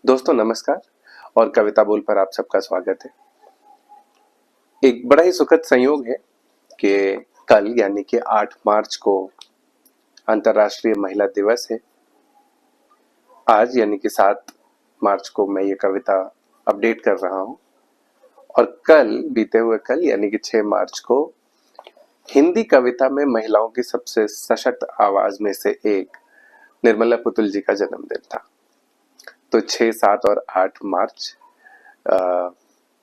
दोस्तों नमस्कार और कविता बोल पर आप सबका स्वागत है। एक बड़ा ही सुखद संयोग है कि कल यानी कि 8 मार्च को अंतर्राष्ट्रीय महिला दिवस है। आज यानी कि 7 मार्च को मैं ये कविता अपडेट कर रहा हूँ और कल बीते हुए कल यानी कि 6 मार्च को हिंदी कविता में महिलाओं की सबसे सशक्त आवाज में से एक निर्मला पुतुल जी का जन्मदिन था। तो 6, 7 और 8 मार्च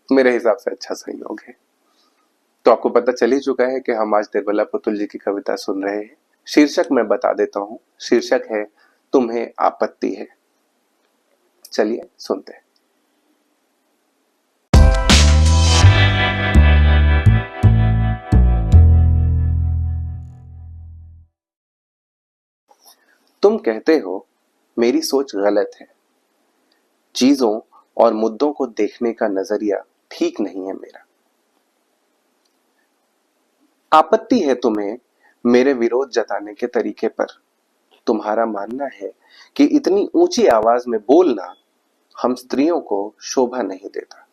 मेरे हिसाब से अच्छा संयोग है। तो आपको पता चल ही चुका है कि हम आज निर्मला पुतुल जी की कविता सुन रहे हैं। शीर्षक मैं बता देता हूं। शीर्षक है तुम्हें आपत्ति है। चलिए सुनते हैं। तुम कहते हो मेरी सोच गलत है, चीजों और मुद्दों को देखने का नजरिया ठीक नहीं है मेरा। आपत्ति है तुम्हें मेरे विरोध जताने के तरीके पर। तुम्हारा मानना है कि इतनी ऊंची आवाज में बोलना हम स्त्रियों को शोभा नहीं देता।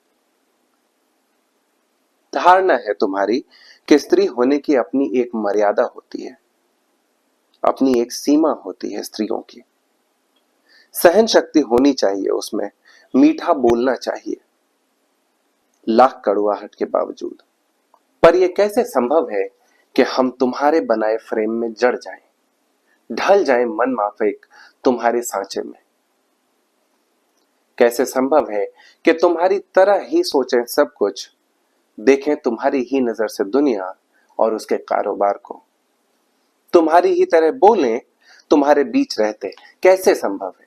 धारणा है तुम्हारी कि स्त्री होने की अपनी एक मर्यादा होती है, अपनी एक सीमा होती है स्त्रियों की। सहन शक्ति होनी चाहिए उसमें, मीठा बोलना चाहिए लाख कड़ुआहट के बावजूद। पर यह कैसे संभव है कि हम तुम्हारे बनाए फ्रेम में जड़ जाएं, ढल जाएं मन माफिक तुम्हारे सांचे में। कैसे संभव है कि तुम्हारी तरह ही सोचें सब कुछ, देखें तुम्हारी ही नजर से दुनिया और उसके कारोबार को, तुम्हारी ही तरह बोलें तुम्हारे बीच रहते। कैसे संभव है?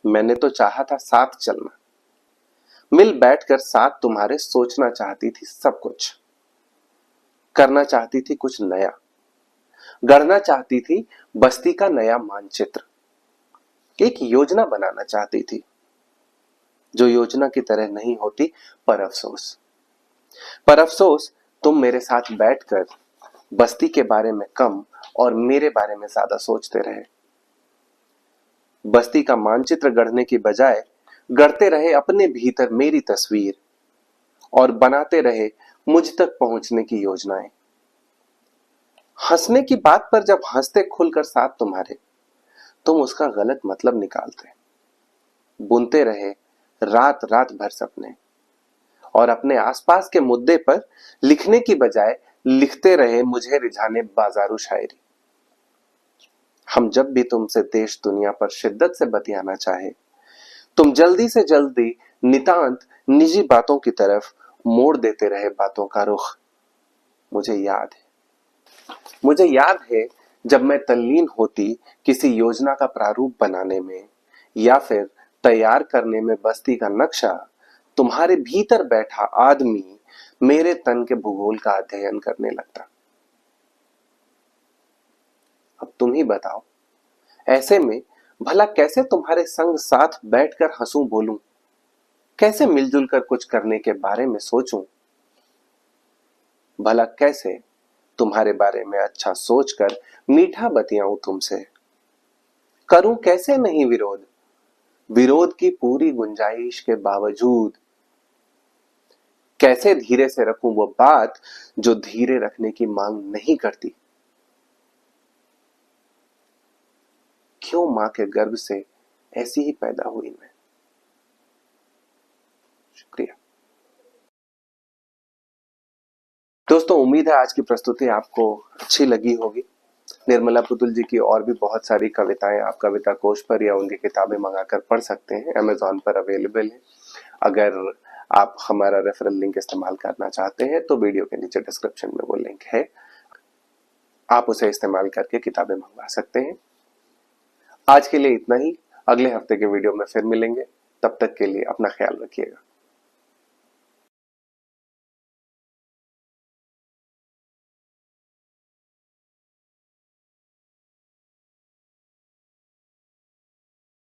मैंने तो चाहा था साथ चलना, मिल बैठकर साथ तुम्हारे सोचना चाहती थी सब कुछ, करना चाहती थी कुछ नया, गढ़ना चाहती थी बस्ती का नया मानचित्र, एक योजना बनाना चाहती थी जो योजना की तरह नहीं होती। पर अफसोस तुम मेरे साथ बैठकर बस्ती के बारे में कम और मेरे बारे में ज्यादा सोचते रहे। बस्ती का मानचित्र गढ़ने की बजाय गढ़ते रहे अपने भीतर मेरी तस्वीर और बनाते रहे मुझ तक पहुंचने की योजनाएं। हंसने की बात पर जब हंसते खुलकर साथ तुम्हारे, तुम उसका गलत मतलब निकालते। बुनते रहे रात रात भर सपने और अपने आसपास के मुद्दे पर लिखने की बजाय लिखते रहे मुझे रिझाने बाजारू शायरी। हम जब भी तुमसे देश दुनिया पर शिद्दत से बतियाना चाहे, तुम जल्दी से जल्दी नितांत निजी बातों की तरफ मोड़ देते रहे बातों का रुख। मुझे याद है जब मैं तल्लीन होती किसी योजना का प्रारूप बनाने में या फिर तैयार करने में बस्ती का नक्शा, तुम्हारे भीतर बैठा आदमी मेरे तन के भूगोल का अध्ययन करने लगता। अब तुम ही बताओ, ऐसे में भला कैसे तुम्हारे संग साथ बैठकर हंसूं बोलूं, कैसे मिलजुल कर कुछ करने के बारे में सोचूं, भला कैसे तुम्हारे बारे में अच्छा सोचकर मीठा बतियाऊं तुमसे, करूं कैसे नहीं विरोध, विरोध की पूरी गुंजाइश के बावजूद, कैसे धीरे से रखूं वो बात जो धीरे रखने की मांग नहीं करती। क्यों मां के गर्भ से ऐसी ही पैदा हुई मैं। शुक्रिया दोस्तों, उम्मीद है आज की प्रस्तुति आपको अच्छी लगी होगी। निर्मला पुतुल जी की और भी बहुत सारी कविताएं आप कविता कोश पर या उनकी किताबें मंगाकर पढ़ सकते हैं। अमेजॉन पर अवेलेबल है। अगर आप हमारा रेफरल लिंक इस्तेमाल करना चाहते हैं तो वीडियो के नीचे डिस्क्रिप्शन में वो लिंक है, आप उसे इस्तेमाल करके किताबें मंगवा सकते हैं। आज के लिए इतना ही। अगले हफ्ते के वीडियो में फिर मिलेंगे। तब तक के लिए अपना ख्याल रखिएगा।